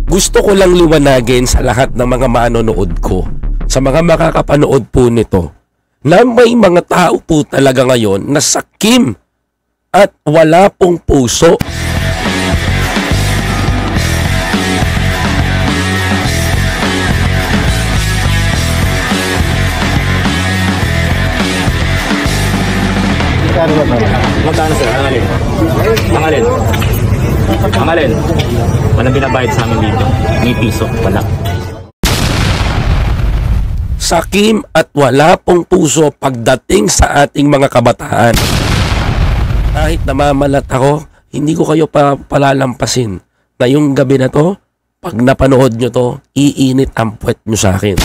Gusto ko lang liwanagin sa lahat ng mga manonood ko, sa mga makakapanood po nito, na may mga tao po talaga ngayon na sakim at wala pong puso. Magkano sir? Ang alin? Ang alin? Ang alin? Walang binabayad sa amin dito. May piso. Wala. Sakim at wala pong puso pagdating sa ating mga kabataan. Kahit namamalat ako, hindi ko kayo palalampasin na yung gabi na to, pag napanood nyo to, iinit ang puwet nyo sa akin.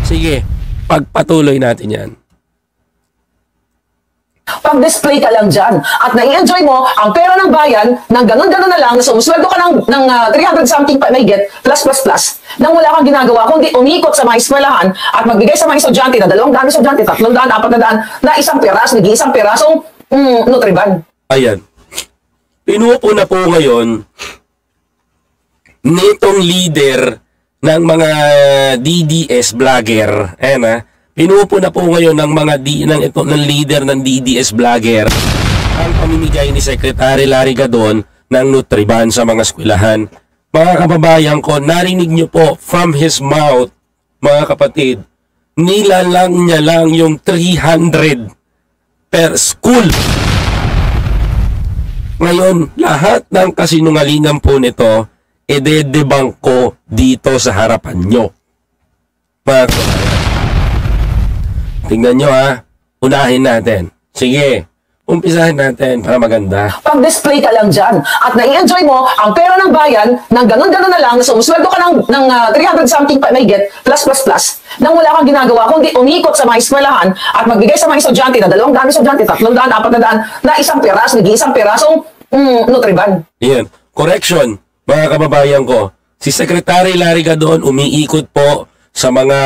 Sige, pagpatuloy natin yan. Pag-display ka lang dyan at nai-enjoy mo ang pera ng bayan ng ganun-ganun na lang, so sweldo ka ng 300 something pa may get, plus nang wala kang ginagawa kundi umikot sa mga eskwelahan at magbigay sa mga estudyante na 200 estudyante, 300, 400 na isang nag-iisang perasong Nutriban. Ayan. Pinupo na po ngayon nitong leader ng mga DDS vlogger. Ayan ha. Pinupo na po ngayon ng mga ng leader ng DDS vlogger ang pamimigay ni Secretary Larry Gadon ng Nutriban sa mga eskwelahan. Mga kababayan ko, narinig nyo po from his mouth, mga kapatid, nilalang niya lang yung 300 per school. Ngayon, lahat ng kasinungalingan po nito, ededebang ko dito sa harapan nyo. Mga kababayan. Tingnan nyo ha, unahin natin. Sige, umpisahan natin para maganda. Pag-display ka lang dyan at nai-enjoy mo ang pera ng bayan ng ganun-ganun na lang, so sweldo ka ng 300 something pa may get, plus nang wala kang ginagawa kundi umikot sa mga eskwelahan at magbigay sa mga estudyante na 200 estudyante, 300, 400 na isang nag-iisang perasong Nutriban. Yan, correction, mga kababayan ko. Si Secretary Larry Gadon umiikot po sa mga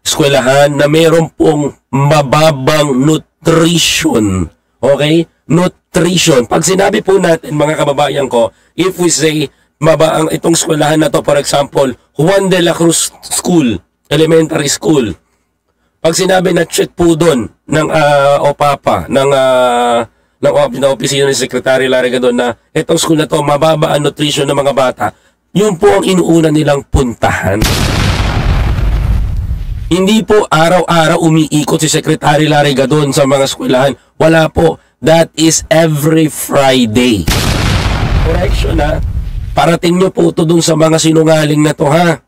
eskwelahan na meron pong mababang nutrition. Okay? Nutrition. Pag sinabi po natin, mga kababayan ko, if we say, mabaang itong eskwelahan na to, for example, Juan de la Cruz School, Elementary School. Pag sinabi na check po doon ng OPAPA, ng opisina ni Secretary Larry Gadon na itong school na to, mababa ang nutrition ng mga bata, yun po ang inuuna nilang puntahan. Hindi po araw-araw umiikot si Secretary Larry Gadon sa mga eskwelahan. Wala po. That is every Friday. Correction ha. Parating nyo po ito dun sa mga sinungaling na to ha.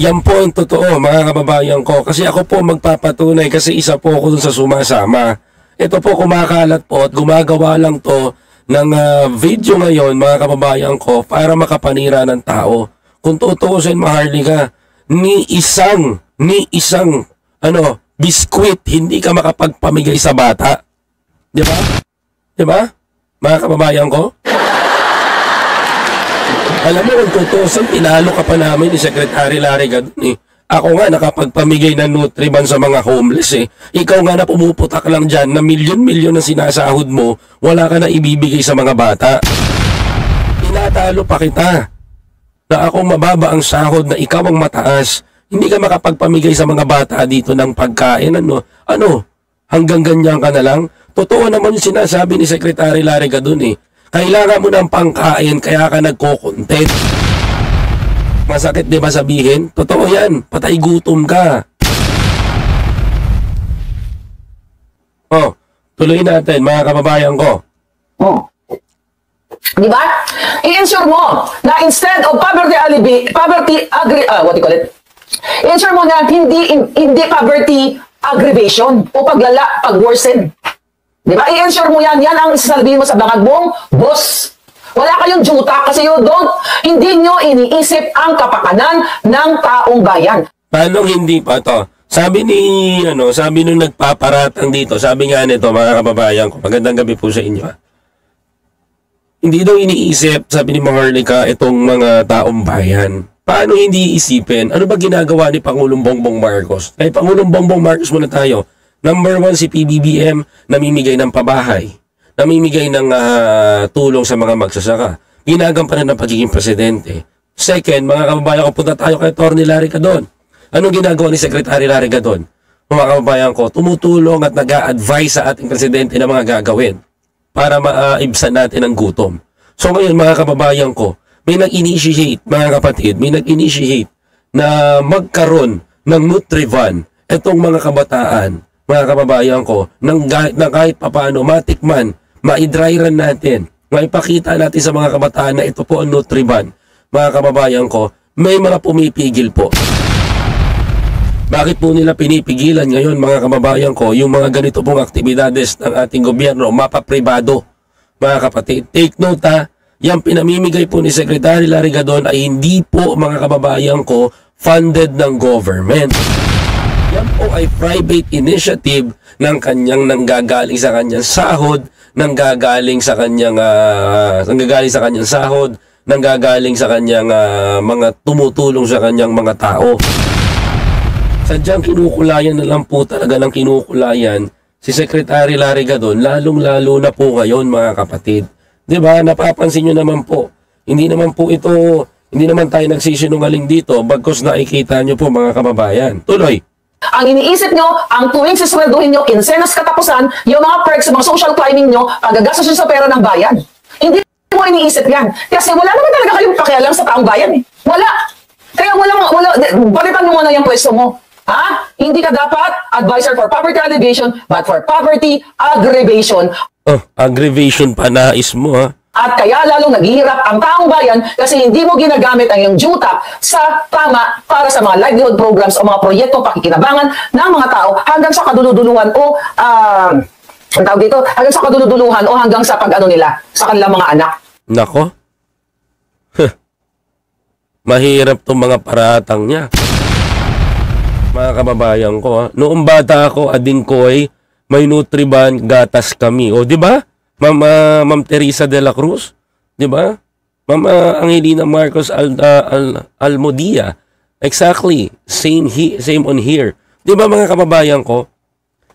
Yan po ang totoo mga kababayan ko. Kasi ako po magpapatunay kasi isa po ako dun sa sumasama. Ito po kumakalat po at gumagawa lang to ng video ngayon mga kababayan ko para makapanira ng tao. Kung tutuusin maharlika, ni isang biskwit hindi ka makapagpamigay sa bata. Di ba? Di ba? Mga kababayan ko? Alam mo, kung tutusan, pinalo ka pa namin ni Secretary Larry Gadon eh. Ako nga nakapagpamigay ng Nutriban sa mga homeless eh. Ikaw nga na pumuputak lang dyan na milyon-milyon na sinasahod mo, wala ka na ibibigay sa mga bata. Tinatalo pa kita na akong mababa ang sahod na ikaw ang mataas, hindi ka makapagpamigay sa mga bata dito ng pagkain, hanggang ganyan ka na lang? Totoo naman yung sinasabi ni Secretary Larry Gadon eh. Kailangan mo ng pangkain, kaya ka nagko-content. Masakit di ba sabihin? Totoo yan, patay gutom ka. Oh, tuloy natin mga kababayan ko. Di ba? I-ensure mo na instead of i-ensure mo na hindi poverty aggravation o pag-worsen. Di ba? I-ensure mo yan. Yan ang sasabihin mo sa bangag mong boss. Wala kayong juta kasi hindi nyo iniisip ang kapakanan ng taong bayan. Paano hindi pa to? Sabi nung nagpaparatang dito, sabi nga nito mga kababayan ko, magandang gabi po sa inyo ha. Hindi daw iniisip, sabi ni Maharlika, itong mga taong bayan. Paano hindi iisipin? Ano ba ginagawa ni Pangulong Bongbong Marcos? Kay Pangulong Bongbong Marcos muna tayo. Number 1 si PBBM, namimigay ng pabahay. namimigay ng tulong sa mga magsasaka. Ginagampanan ng pagiging presidente. Second, mga kababayan ko, punta tayo kay Atty. Larry Gadon. Anong ginagawa ni Secretary Larry Gadon? Mga kababayan ko, tumutulong at nag-a-advise sa ating presidente na mga gagawin para maibsan natin ang gutom. So ngayon, mga kababayan ko, may nag-initiate, mga kapatid, may nag-initiate na magkaroon ng Nutrivan itong mga kabataan, mga kababayan ko, na kahit papaano matikman, ma-dry run natin, maipakita natin sa mga kabataan na ito po ang Nutrivan. Mga kababayan ko, may mga pumipigil po. Bakit po nila pinipigilan ngayon, mga kababayan ko, yung mga ganito pong aktibidades ng ating gobyerno, mapapribado? Mga kapatid, take note ha, yung pinamimigay po ni Secretary Larry Gadon ay hindi po, mga kababayan ko, funded ng government. Yan po ay private initiative ng kanyang nanggagaling sa kanyang sahod, nanggagaling sa kanyang sahod, nanggagaling sa kanyang mga tumutulong sa kanyang mga tao. Sadyang kinukulayan na lang po talaga ng kinukulayan si Secretary Larry Gadon, lalong-lalo na po ngayon, mga kapatid. Diba? Napapansin nyo naman po, hindi naman tayo nagsisinungaling dito, bagkus nakikita nyo po, mga kababayan. Tuloy. Ang iniisip nyo, ang tuwing sisweldohin nyo, kinsenas katapusan, yung mga perks, mga social climbing nyo, pagagastos nyo sa pera ng bayan. Hindi mo iniisip yan. Kasi wala naman talaga kayong pakialam sa taong bayan eh. Wala. Kaya balitan mo muna yung pwesto mo. Ha? Hindi ka dapat advisor for poverty alleviation, but for poverty aggravation. Oh, aggravation pa nais mo ha? At kaya lalong naghihirap ang taong bayan kasi hindi mo ginagamit ang iyong juta sa tama para sa mga livelihood programs o mga proyektong pakikinabangan ng mga tao hanggang sa kaduluduluhan o ang tawag dito, hanggang sa kaduluduluhan o hanggang sa pag-ano nila sa kanilang mga anak. Nako. Mahirap tong mga paratang niya. Mga kababayan ko ha. Noong bata ako, ading ko ay may Nutriban gatas kami. O di ba? Ma'am Teresa de la Cruz, di ba? Ma'am Angelina Marcos Almodia. Exactly. Same on here. Di ba, mga kababayan ko?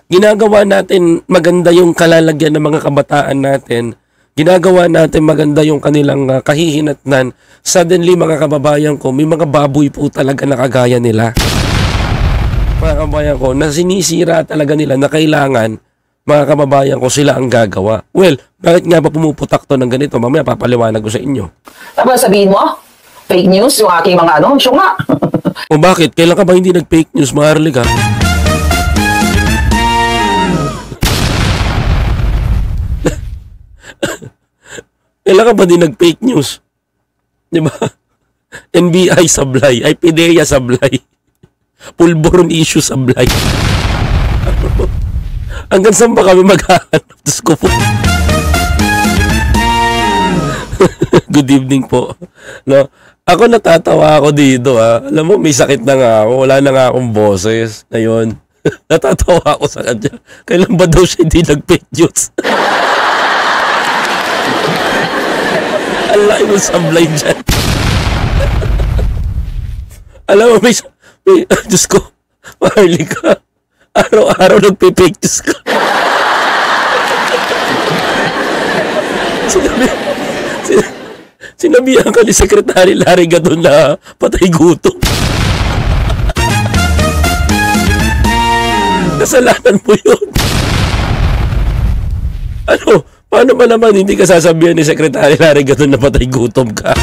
Ginagawa natin maganda yung kalalagyan ng mga kabataan natin. Ginagawa natin maganda yung kanilang kahihinatnan. Suddenly, mga kababayan ko, may mga baboy po talaga na kagaya nila. Mga kababayan ko, na sinisira talaga nila na kailangan, mga kababayan ko, sila ang gagawa. Well, bakit nga ba pumuputak to ng ganito? Mamaya papaliwanag ko sa inyo. Tapos sabihin mo, fake news yung aking mga siya nga. O bakit? Kailan ka ba hindi nag-fake news, Maharlika? Kailan ka ba din nag-fake news? Di ba? NBI sablay, ay PDEA sablay. Pulburon issue sablay. Hanggang saan ba kami maghahanap? Diyos ko po. Good evening po. No? Ako natatawa ako dito ha. Alam mo, may sakit na nga ako. Wala na nga akong boses. Ngayon, natatawa ako sa kanya. Kailan ba daw siya hindi nag-fake news? Ang laki mo sablay dyan. Alam mo, may Diyos ko, Maharlika. Araw-araw nagpipake news ka. Sinabihan ka ni Secretary Larry Gadon na patay gutom. Kasalanan mo yun. Ano? Paano ba naman hindi ka sasabihan ni Secretary Larry Gadon na patay gutom ka?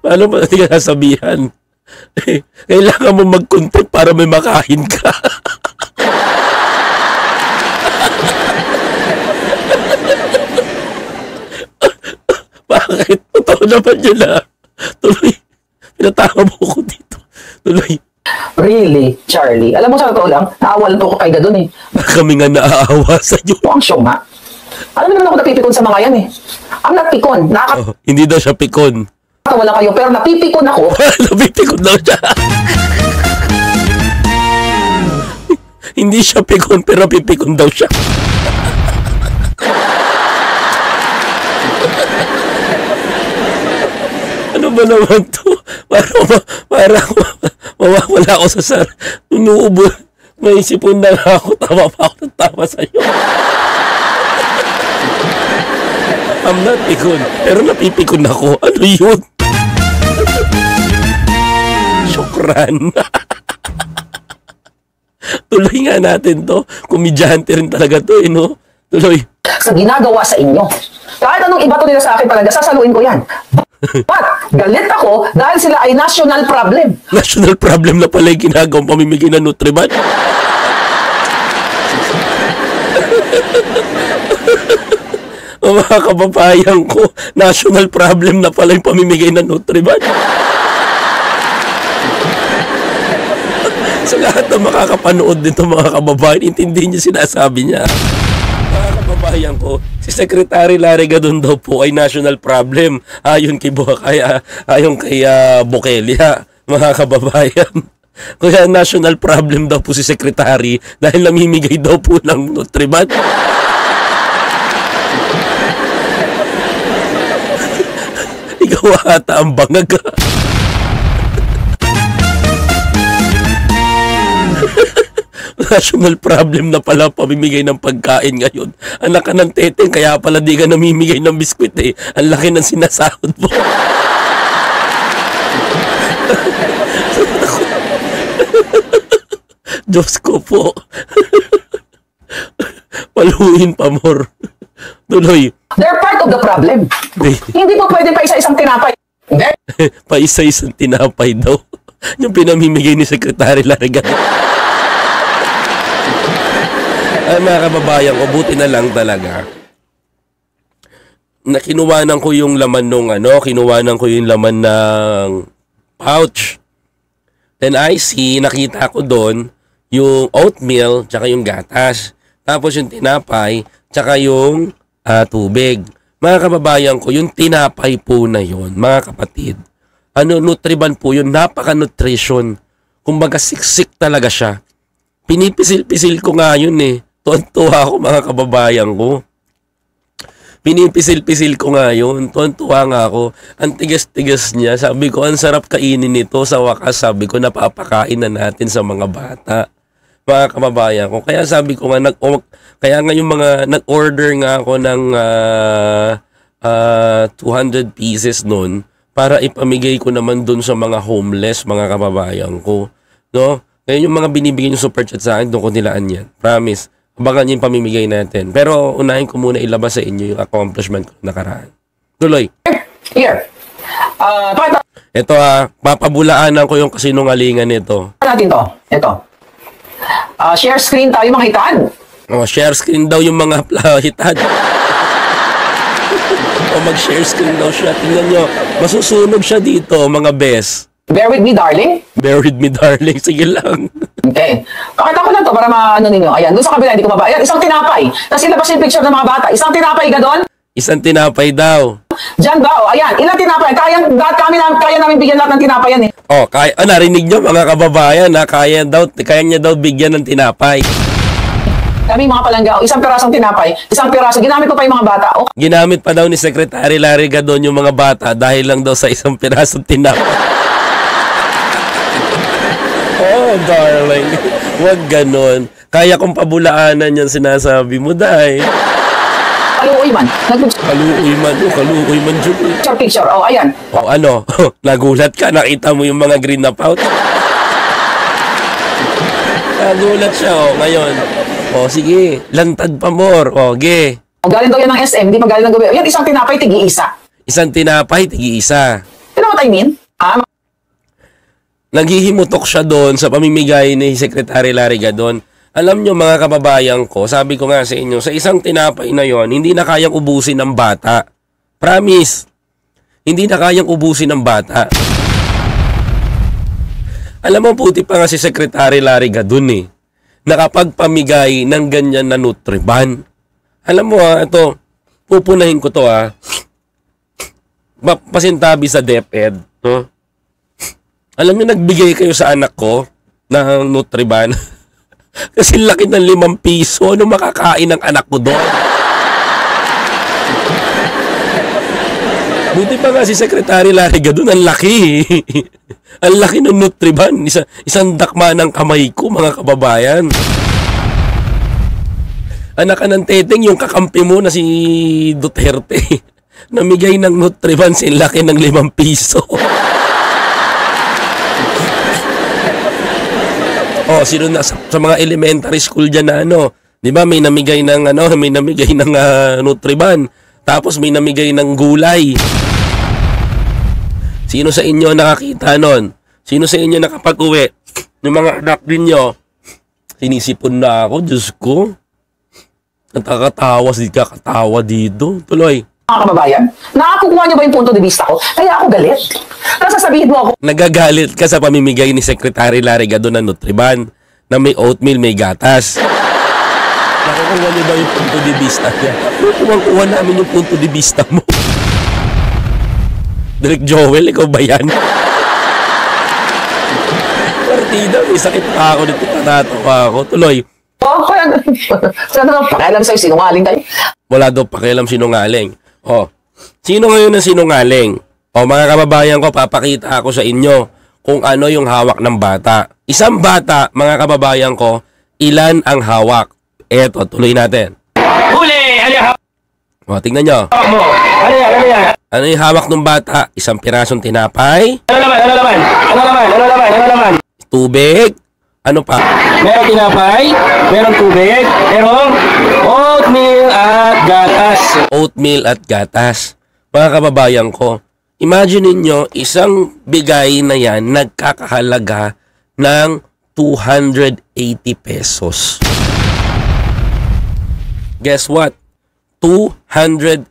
Paano ba hindi ka sasabihan? Kailangan mo mag-content para may makain ka. Bakit? Totoo naman yun ha. Tuloy. Pinatawa mo ko dito. Tuloy. Really, Charlie? Alam mo, sa totoo lang, naawalan ko kay Gadon eh. Kami nga naaawa sa iyo. Ang siya nga. Alam mo naman ako napipikon sa mga yan eh. Ang napikon, Hindi daw siya pikon. wala kayo, pero napipikon ako. Napipikon daw siya. Hindi siya pikon, pero pipikon daw siya. Ano ba naman to? Para mawawala ako sa nuubo May sipon na nga ako. Tawa pa ako ng tawa sa'yo. I'm not pikon. Pero napipikon ako. Ano yun? Syukran. Tuloy nga natin to. Komedyante rin talaga to, no? Tuloy. Sa ginagawa sa inyo. Kahit anong iba to nila sa akin talaga, sasaluin ko yan. But, galit ako dahil sila ay national problem. National problem na pala yung ginagawang pamimigay ng Nutriban. Mga kababayan ko, national problem na pala yung pamimigay ng Nutriban. Sa lahat ng makakapanood nito mga kababayan, intindihin niyo sinasabi niya. Mga kababayan ko, si Secretary Larry Gadon daw po ay national problem ayon kay Bukelia, mga kababayan. Kaya national problem daw po si Secretary dahil namimigay daw po ng Nutriban. Ikaw ata ang bangag. National problem na pala pamimigay ng pagkain ngayon. Anak ka ng teteng, kaya pala di ka namimigay ng biskwit eh. Ang laki ng sinasahod mo. Diyos ko po. Paluin pa more. Tuloy. They're part of the problem. Hindi po pwede pa isa-isang tinapay. Hindi. Pa isa-isang tinapay daw. Yung pinamimigay ni Secretary Larry Gadon. Ay mga kababayan ko, buti na lang talaga na kinuwanan ko yung laman nung kinuwanan ko yung laman ng pouch. Then I see, nakita ko doon yung oatmeal tsaka yung gatas. Tapos yung tinapay tsaka yung tubig. Mga kababayan ko, yung tinapay po na yun, mga kapatid, Nutriban po yun, napaka-nutrition. Kumbaga siksik talaga siya. Pinipisil-pisil ko nga yun eh. Tuwan-tuwa ako mga kababayan ko. Pinipisil-pisil ko nga yun. Tuwan-tuwa nga ako. Ang tigas-tigas niya. Sabi ko, ang sarap kainin nito. Sa wakas, sabi ko, napapakain na natin sa mga bata. Mga kababayan ko. Kaya sabi ko nga, kaya nga yung mga nag-order nga ako ng 200 pieces nun para ipamigay ko naman dun sa mga homeless, mga kababayan ko. No? Kaya yung mga binibigay yung super chat sa akin, doon ko nilaan yan. Promise. Abangan yung pamimigay natin. Pero unahin ko muna ilabas sa inyo yung accomplishment ko nakaraan. Tuloy. Here. Ito papabulaanan ko yung kasinungalingan nito. Natin to. Ito. Share screen tayo mga hitad. Share screen daw yung mga hitad. Mag-share screen daw siya. Tingnan nyo. Masusunog siya dito, mga best. Bear with me, darling. Bear with me, darling. Sige lang. Okay. Pakita ko lang to para maano ninyo. Ayan, doon sa kabila, hindi ko mababa. Ayan, isang tinapay. Tapos ilabas yung picture ng mga bata. Isang tinapay ka doon. Isang tinapay daw. Diyan ba? O, ayan. Ilang tinapay? Kaya namin bigyan lahat ng tinapay yan eh. Narinig nyo mga kababayan kaya niya daw bigyan ng tinapay. Kami mga palangga, isang pirasong tinapay, isang piraso. Ginamit ko pa yung mga bata. Okay. Ginamit pa daw ni Secretary Larry Gadon yung mga bata dahil lang daw sa isang pirasong tinapay. Oh, darling. Huwag ganon. Kaya kong pabulaanan yan sinasabi mo, dahil. Kaluoy man. Kaluoy man. Picture. Oh, ayan. Nagulat ka. Nakita mo yung mga green na pouch? Nagulat siya, ngayon. Sige. Lantad pa more. Ge. Galing daw yan ng SM, hindi magaling ng gobyerno. Yan, isang tinapay, tigi-isa. Isang tinapay, tigi-isa. You know what I mean? Naghihimutok siya doon sa pamimigay ni Secretary Larry Gadon. Alam nyo mga kababayan ko, sabi ko nga sa inyo, sa isang tinapay na yon, hindi na kayang ubusin ng bata. Promise. Hindi na kayang ubusin ng bata. Alam mo, puti pa nga si Secretary Larry Gadon eh. Nakapagpamigay ng ganyan na Nutriban. Alam mo ito, pupunahin ko to pasintabi sa DepEd. No? Alam niyo, nagbigay kayo sa anak ko ng Nutriban. Kasi laki ng 5 piso. Ano makakain ng anak ko doon? Buti pa nga si Secretary Larry Gadon, ang laki. Ang laki ng Nutriban. Isang dakma ng kamay ko, mga kababayan. Anak ka ng teteng, yung kakampi mo na si Duterte. Namigay ng Nutriban, laki ng 5 piso. Sino na sa mga elementary school dyan na ano, 'di ba, may namigay ng Nutriban, tapos may namigay ng gulay. Sino sa inyo nakakita nun? Sino sa inyo nakapag-uwi? Yung mga anak ninyo, sinisipon na ako, Diyos ko. Kakatawa dito. Tuloy. Mga kababayan, nakakukuha niyo ba yung punto de vista ko? Kaya ako galit. Tapos sasabihin mo ako, Nagagalit ka sa pamimigay ni Secretary Larry Gadon ng Nutriban na may oatmeal, may gatas. Nakukuha niyo ba yung punto de vista niya? Kuha namin yung punto de vista mo. Direk Joel, ikaw ba yan? Partida, may sakit pa ako dito, natatawa ako. Tuloy. kaya sana naman pakialam sa'yo, sinungaling kayo. Wala daw pakialam sinungaling. Sino ngayon ang sinungaling? Mga kababayan ko, papakita ako sa inyo kung ano yung hawak ng bata. Isang bata, mga kababayan ko, ilan ang hawak? Eto, tuloy natin. Huli! Ano yung hawak Tingnan nyo. mo? Ano yan? Ano yung hawak ng bata? Isang pirasong tinapay, Ano naman? tubig, ano pa? Merong tinapay, merong tubig, merong oatmeal at gatas. Oatmeal at gatas. Mga kababayan ko, imagine ninyo, isang bigay na yan nagkakahalaga ng 280 pesos. Guess what? 280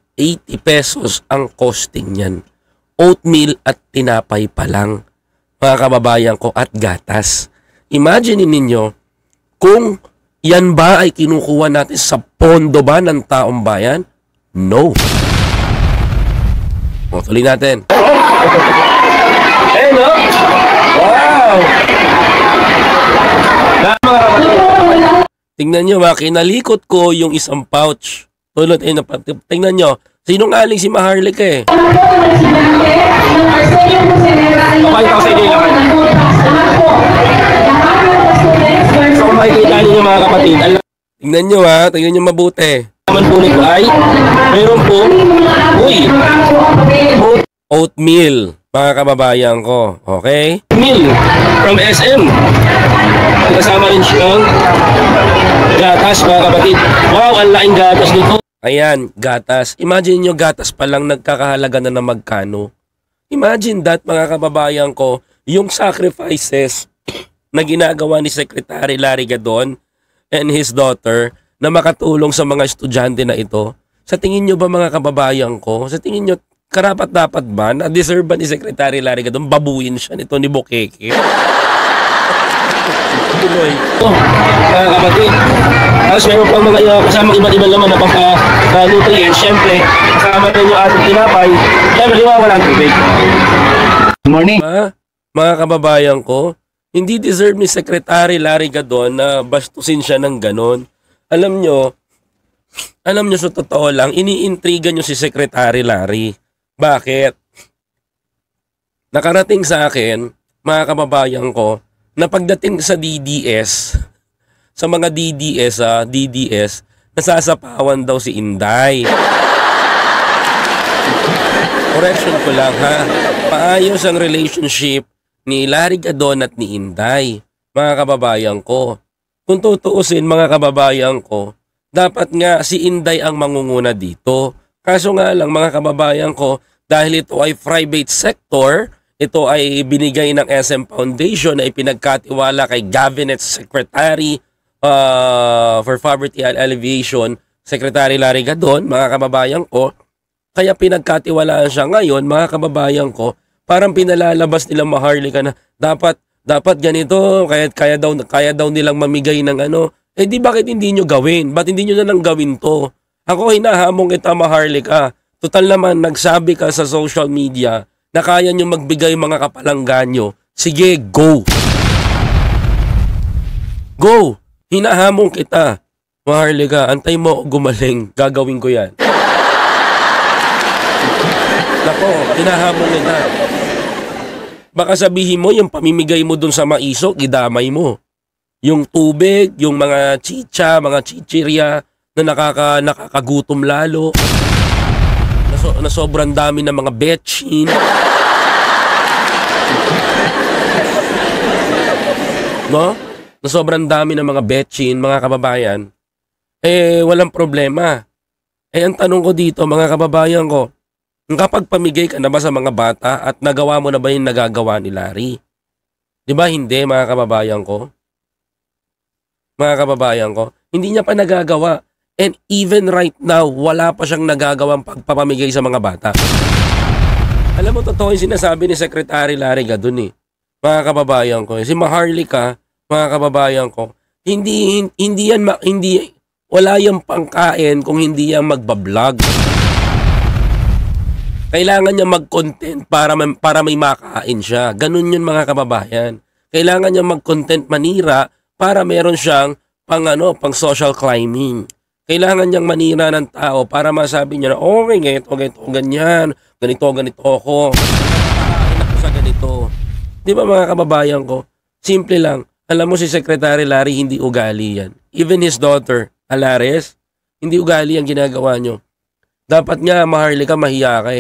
pesos ang costing niyan. Oatmeal at tinapay pa lang, mga kababayan ko, at gatas. Imagine ninyo, kung yan ba ay kinukuha natin sa pondo ba ng taong bayan? No. Tuloy natin. No? Wow! Tingnan nyo, kinalikot ko yung isang pouch. Tingnan nyo, sinungaling si Maharlika eh. Pakita ko sa inyo naman. So kung makikita ninyo mga kapatid, Tingnan nyo mabuti. alaman po nito ay mayroon po Oatmeal, mga kababayan ko. Okay? meal from SM. Kasama rin siyang gatas mga kapatid. Wow, ang laking gatas nito. Ayan, gatas. Imagine nyo, gatas pa lang nagkakahalaga na magkano. Imagine that, mga kababayan ko, yung sacrifices na ginagawa ni Secretary Larry Gadon and his daughter na makatulong sa mga estudyante na ito. Sa tingin nyo ba, mga kababayan ko, sa tingin nyo, karapat-dapat ba na deserve ba ni Secretary Larry Gadon babuin siya nito ni Bukeke? Tuloy. Mga kapatid. Tapos meron pang mga kasamang iba't ibang laman na pang-nutrients. Siyempre, kasama rin yung ating tinapay. Siyempre, walang tubig. Good morning. Mga kababayan ko, hindi deserve ni Secretary Larry Gadon na bastusin siya ng ganon. Alam nyo sa totoo lang, iniintriga nyo si Secretary Larry. Bakit? Nakarating sa akin, mga kababayan ko, na pagdating sa DDS, sa mga DDS, nasasapawan daw si Inday. Correction ko lang ha, maayos ang relationship ni Larry Gadon at ni Inday, mga kababayan ko. Kung tutuusin, mga kababayan ko, dapat nga si Inday ang mangunguna dito. Kaso nga lang, mga kababayan ko, dahil ito ay private sector, ito ay binigay ng SM Foundation na ipinagkatiwala kay Cabinet Secretary for Poverty and Alleviation, Secretary Larry Gadon, mga kababayan ko. Kaya pinagkatiwalaan siya ngayon, mga kababayan ko, parang pinalalabas nilang Maharlika na dapat ganito, kaya daw nilang mamigay ng ano. Di bakit hindi nyo gawin? Ba't hindi nyo na lang gawin to? Ako hinahamong kita, Maharlika. Total naman, nagsabi ka sa social media na kaya nyo magbigay mga kapalanggan nyo. Sige, go! Go! Hinahamong kita. Maharlika, antay mo gumaling. Gagawin ko yan. Nako, hinahamon nila. Baka sabihin mo, yung pamimigay mo dun sa maisok, idamay mo. Yung tubig, yung mga chicha, mga chichirya na nakakagutom lalo. Na sobrang dami ng mga betchin. No? Na sobrang dami ng mga betchin, mga kababayan. Walang problema. Ang tanong ko dito, mga kababayan ko, kapag pamigay ka na ba sa mga bata at nagawa mo na ba yung nagagawa ni Larry? Di ba hindi, mga kababayan ko? Mga kababayan ko, hindi niya pa nagagawa. And even right now, wala pa siyang nagagawang pagpapamigay sa mga bata. Alam mo, totoo yung sinasabi ni Secretary Larry Gadon mga kababayan ko. Si Maharlika, mga kababayan ko, wala yung pangkain kung hindi yan magbablog. Kailangan niya mag-content para may makain siya. Ganun yun, mga kababayan. Kailangan niya mag-content manira para meron siyang pang social climbing. Kailangan niyang manira ng tao para masabi niya na okay, ganito, ganyan, ganito ako. Nakakain ako sa ganito. Di ba, mga kababayan ko? Simple lang. Alam mo, si Secretary Larry, hindi ugali yan. Even his daughter, Alares, hindi ugali ang ginagawa nyo. Dapat nga, Maharlika, mahiya ka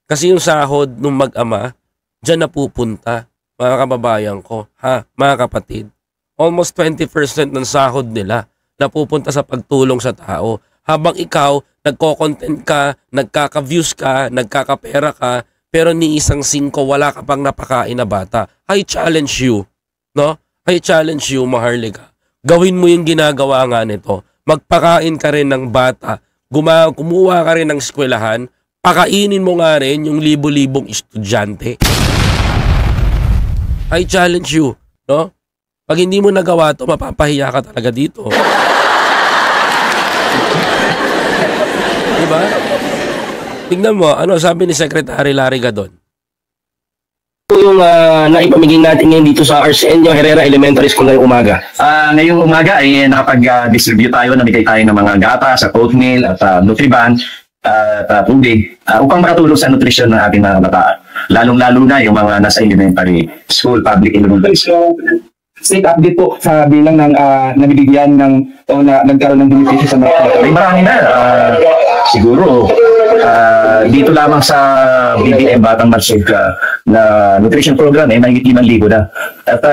Kasi yung sahod nung mag-ama, dyan napupunta, mga kababayan ko, mga kapatid. Almost 20% ng sahod nila napupunta sa pagtulong sa tao. Habang ikaw, nagko-content ka, nagkaka-views ka, nagkakapera ka, pero ni isang 5 wala ka pang napakain na bata. I challenge you, no? I challenge you, Maharlika. Gawin mo yung ginagawa nga nito. Magpakain ka rin ng bata. Kumuha ka rin ng eskwelahan. Pakainin mo nga rin yung libo-libong estudyante. I challenge you, no? Pag hindi mo nagawa to, mapapahiya ka talaga dito. Diba? Tingnan mo, ano sabi ni Secretary Larry Gadon? Yung naipamigay natin ngayon dito sa Arsenio Herrera Elementary School ngayong umaga. Ngayong umaga ay nakapag-distribute tayo, namigay tayo ng mga gatas, oatmeal at Nutriban at tubig upang makatulong sa nutrisyon ng ating mga bata. Lalong-lalo na yung mga nasa elementary school, public elementary school. State update po sa bilang ng nabibigyan ng o na nagkaroon ng benepisyo sa mga Ay marami na. Siguro dito lamang sa BBM Batang Marsig na nutrition program mahigit 5,000 na. At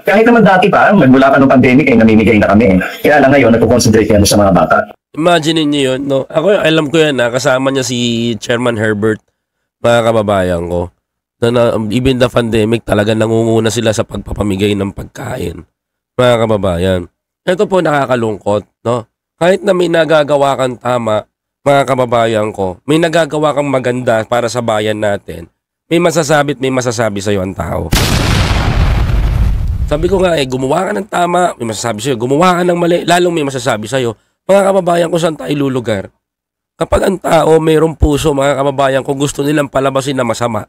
kahit naman dati pa, magmula pa ng pandemic namimigay na kami. Kaya lang ngayon nagko-concentrate kami sa mga bata. Imagine niyo yun, no? Ako, alam ko yan, kasama niya si Chairman Herbert, mga kababayan ko. Even the pandemic, talaga nangunguna sila sa pagpapamigay ng pagkain. Mga kababayan. Ito po nakakalungkot, no? Kahit na may nagagawa kang tama, mga kababayan ko, may nagagawa kang maganda para sa bayan natin, may masasabi sa'yo ang tao. Sabi ko nga gumawa ka ng tama, may masasabi sa'yo. Gumawa ka ng mali, lalong may masasabi sa'yo. Mga kababayan ko, saan tayo lulugar? Kapag ang tao mayroong puso, mga kababayan ko, gusto nilang palabasin na masama.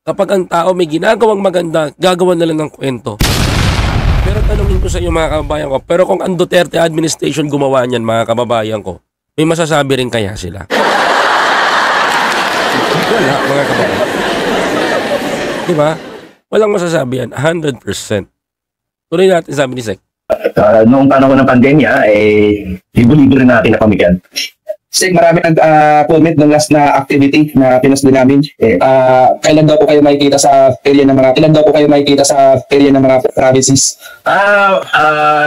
Kapag ang tao may ginagawang maganda, gagawan na lang ng kwento. Pero tanungin ko sa inyo, mga kababayan ko, pero kung ang Duterte administration gumawa niyan, mga kababayan ko, may masasabi rin kaya sila? Wala, mga kababayan. Diba? Walang masasabi yan, 100%. Tuloy natin, sabi ni Sek. Noong panahon ng pandemya, libo-libo rin natin na pamigyan. Sig, marami comment ng last na activity na pinas din namin. Kailan daw po kayo makikita sa area ng mga provinces?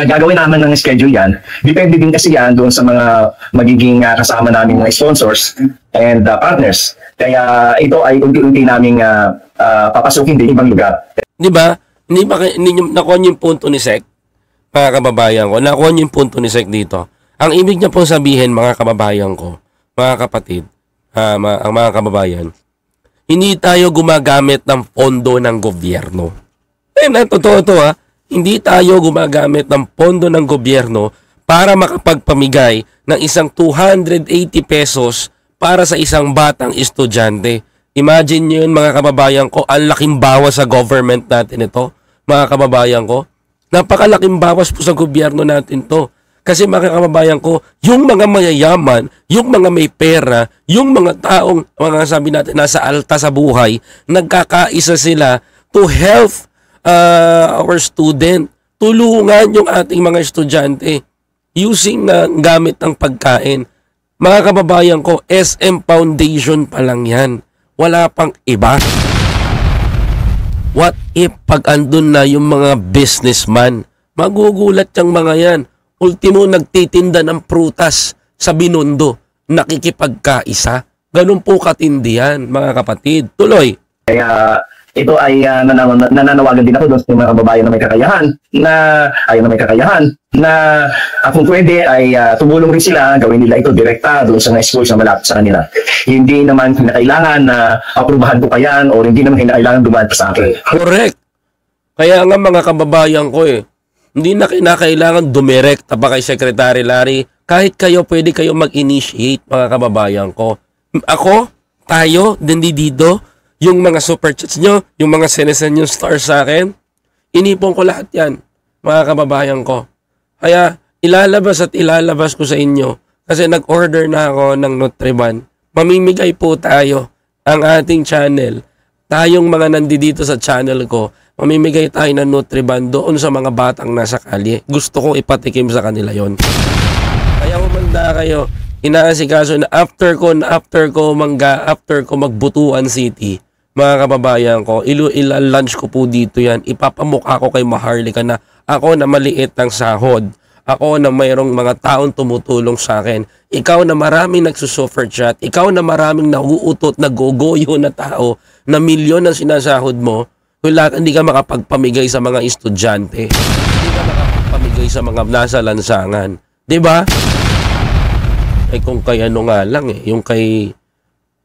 Gagawin naman ng schedule yan. Depende din kasi yan doon sa mga magiging kasama namin mga sponsors and partners. Kaya ito ay unti-unti naming papasukin din ibang lugar. Di ba? Hindi nyo nakuha yung punto ni Sek? Mga kababayan ko, nakuha niyo yung punto ni Sek dito. Ang ibig niya pong sabihin, mga kababayan ko, mga kapatid, ang mga kababayan, hindi tayo gumagamit ng pondo ng gobyerno. Totoo ito Hindi tayo gumagamit ng pondo ng gobyerno para makapagpamigay ng isang 280 pesos para sa isang batang estudyante. Imagine nyo yun, mga kababayan ko, ang laking bawas sa government natin ito, mga kababayan ko. Napakalaking bawas po sa gobyerno natin to. Kasi mga kababayan ko, yung mga mayayaman, yung mga may pera, yung mga taong, mga sabi natin, nasa alta sa buhay, nagkakaisa sila to help our student. Tulungan yung ating mga estudyante using gamit ng pagkain. Mga kababayan ko, SM Foundation pa lang yan. Wala pang iba. What if pag andun na yung mga businessman? Magugulat yung mga yan. Ultimo, nagtitinda ng prutas sa Binondo. Nakikipagkaisa. Ganun po katindi yan, mga kapatid. Tuloy. Kaya ito ay nananawagan din ako doon sa mga kababayan na may kakayahan na kung pwede ay tumulong rin sila, gawin nila ito direkta doon sa mga schools na malapit sa kanila. Hindi naman kinakailangan na aprubahan ko pa yan o hindi naman kinakailangan dumaan pa sa akin. Correct. Kaya nga mga kababayan ko hindi na kinakailangan dumirekta pa kay Secretary Larry. Kahit kayo, pwede kayo mag-initiate, mga kababayan ko. Ako, tayo, dito, yung mga super chats nyo, yung mga sinesend yung stars sa akin, inipon ko lahat yan, mga kababayan ko. Kaya, ilalabas ko sa inyo. Kasi nag-order na ako ng Nutriban. Mamimigay po tayo ang ating channel. Tayong mga nandito sa channel ko, mamimigay tayo ng Nutriban doon sa mga batang nasa kalye. Gusto kong ipatikim sa kanila yon. Kaya humanda kayo. Inaasikaso na after ko magbutuan city, mga kababayan ko, lunch ko po dito yan. Ipapamukha ko kay Maharlika na ako na maliit ng sahod. Ako na mayroong mga taong tumutulong sa akin. Ikaw na maraming nagsusuffer chat. Ikaw na maraming nauutot, nagogoyo na tao na milyon ang sinasahod mo. Kung lahat hindi ka makapagpamigay sa mga estudyante. Hindi ka makapagpamigay sa mga nasa lansangan. Diba? Ay kung kay ano nga lang yung kay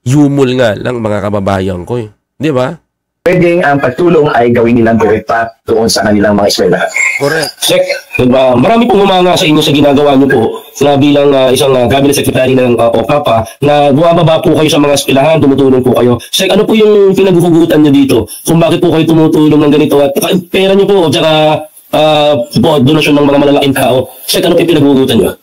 Yumul nga lang mga kababayan ko Diba? Pwedeng ang pagtulong ay gawin nilang direkta doon sa kanilang mga eskwela. Correct. Sek, marami pong humanga sa inyo sa ginagawa niyo po na bilang isang cabinet secretary ng OCAPA na bumababa po kayo sa mga eskwelahan, tumutulong po kayo. Sek, ano po yung pinaghuhugutan niyo dito? Kung bakit po kayo tumutulong ng ganito at pera niyo po, tsaka donasyon ng mga malalaking tao. Sek, ano po yung pinaghuhugutan niyo?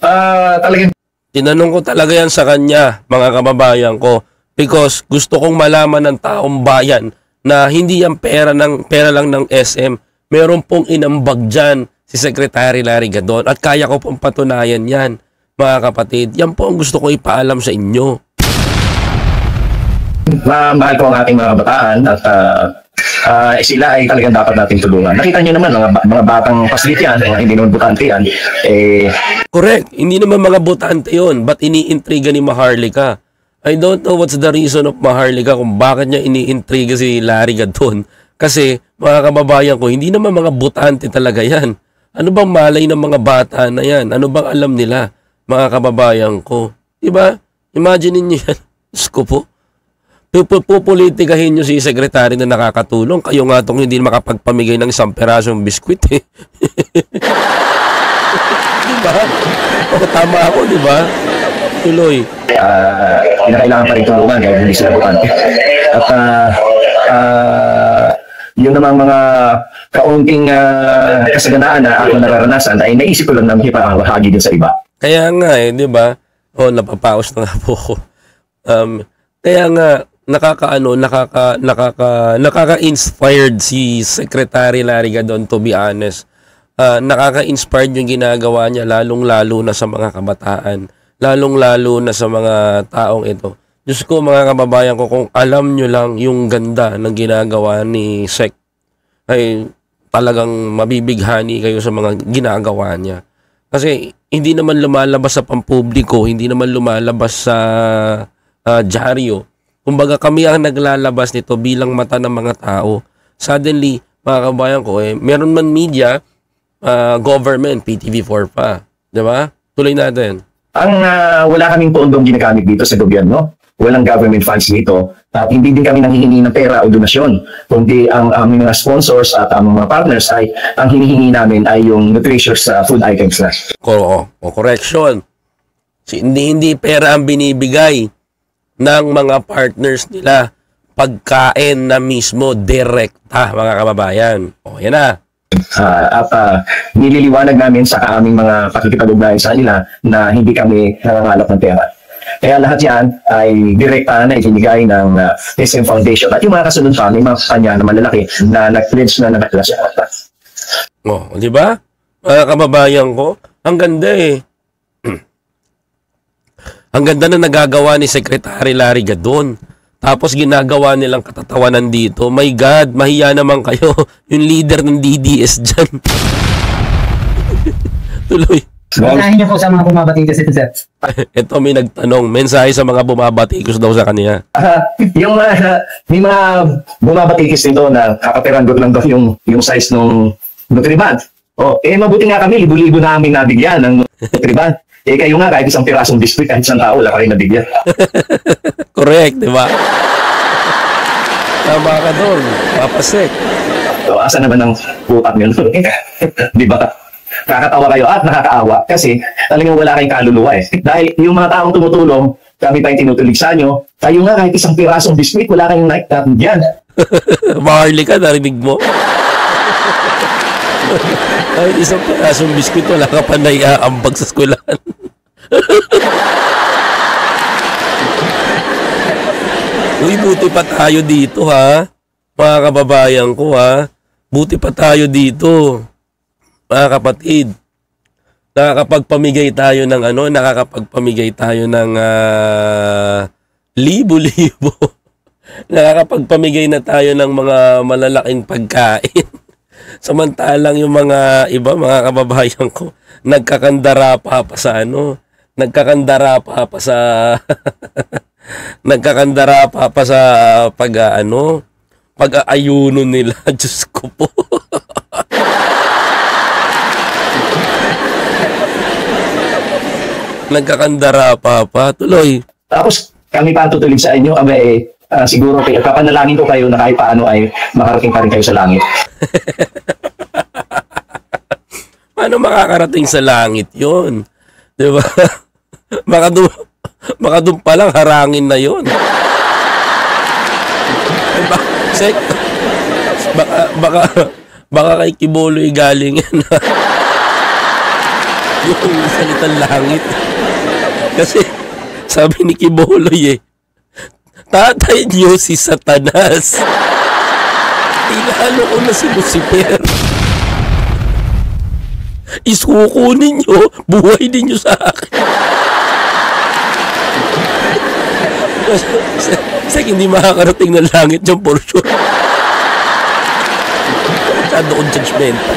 Talagang Tinanong ko talaga yan sa kanya, mga kababayan ko, because gusto kong malaman ng taong bayan na hindi yan pera lang ng SM. Meron pong inambag dyan si Secretary Larry Gadon at kaya ko pong patunayan yan, mga kapatid. Yan po ang gusto ko ipaalam sa inyo. mahal ko ang ating mga kabataan at sila ay talagang dapat natin tulungan. Nakita nyo naman, mga batang facility yan, mga hindi naman butante yan. Correct. Hindi naman mga butante yun. Ba't iniintriga ni Maharlika? I don't know what's the reason of Maharlika kung bakit niya iniintriga si Larry Gadon. Kasi, mga kababayan ko, hindi naman mga butante talaga yan. Ano bang malay ng mga bata na yan? Ano bang alam nila, mga kababayan ko? Diba? Imagine niyo yan. Diyos ko po. Pupolitikahin nyo si sekretary na nakakatulong. Kayo nga itong hindi makapagpamigay ng isang perasong biskwit Diba? O, tama ako, diba? Tuloy. Kinakailangan pa rin tulungan kahit hindi sila butante. At yun namang mga kaunting kasaganaan na ako nararanasan ay naisip ko lang na makipahagi din sa iba. Kaya nga di ba? O, napapaos na nga po ako. Kaya nga, nakaka-inspired si Secretary Larry Gadon, to be honest. Nakaka-inspired yung ginagawa niya, lalong-lalo na sa mga kabataan, lalong-lalo na sa mga taong ito. Diyos ko, mga kababayan ko, kung alam nyo lang yung ganda ng ginagawa ni Sec, ay talagang mabibighani kayo sa mga ginagawa niya. Kasi hindi naman lumalabas sa pampubliko, hindi naman lumalabas sa dyaryo. Kumbaga kami ang naglalabas nito bilang mata ng mga tao. Suddenly, mga kabayan ko, meron man media, government, PTV4 pa. Diba? Tuloy natin. Ang wala kaming pondong ginagamit dito sa gobyerno. Walang government funds dito. At hindi din kami nanghihingi ng pera o donasyon. Kundi ang aming mga sponsors at aming mga partners ay ang hinihingi namin ay yung nutritious food items na. Correction. Hindi pera ang binibigay ng mga partners nila. Pagkain na mismo, direkta, mga kababayan. O, yan na. Nililiwanag namin sa aming mga pakikipag-ugnayan sa kanila na hindi kami nangangalap ng pera. Kaya lahat yan ay direkta na ibinigay ng SM Foundation. At yung mga kasunod pa, may mga kanya na malalaki na nag-pledge na nakatila sa kwarta. Oh, di ba? Mga kababayan ko, ang ganda eh. Ang ganda na nagagawa ni Secretary Larry Gadon. Tapos ginagawa nilang katatawanan dito. My God, mahiya naman kayo. Yung leader ng DDS dyan. Tuloy. Mensahe niyo po sa mga bumabatikos ito, sir. Ito may nagtanong. Mensahe sa mga bumabatikos daw sa kanya. Yung may mga bumabatikis nito na kakaperanggot lang daw yung size ng Nutriban. Mabuti nga kami, libo-libo namin nabigyan ng Nutriban. Kayo nga, kahit isang pirasong biskuit, kahit isang tao, wala ka rin nabigyan. Correct, di ba? Tama ka doon, papasek. So, asa naman ang putak nyo? Di ba? Kakatawa kayo at nakakaawa kasi talagang wala kayong kaluluwa eh. Dahil yung mga taong tumutulong, kami pa yung tinutulig sa inyo, kayo nga kahit isang pirasong biskuit, wala kayong nabigyan. Marley ka, narinig mo? Kahit isang pirasong biskuit, wala ka pa naiaambag sa eskwelahan. Uy, buti pa tayo dito ha. Mga kababayan ko ha. Buti pa tayo dito. Mga kapatid. Nakakapagpamigay tayo ng nakakapagpamigay tayo ng libo-libo. Nakakapagpamigay na tayo ng mga malalaking pagkain. Samantalang yung mga iba, mga kababayan ko, nagkakandara pa sa nagkakandara pa sa nagkakandara pa sa pag-aayuno nila. Diyos ko po. Nagkakandara pa tuloy. Tapos kami pa tutulig sa inyo, siguro kapanalangin ko kayo na kahit paano ay makarating pa rin kayo sa langit. Paano makakarating sa langit yon? Di ba? Baka doon pa lang harangin na yon. Baka kay Kiboloy galing yan. Yung salitang langit. Kasi sabi ni Kiboloy tatay niyo si Satanas. Tinalo ko na si Lucifer. Isuko ninyo, buhay ninyo sa akin. Kasi hindi makakarating ng langit yung portion. Masyado kong judgmental.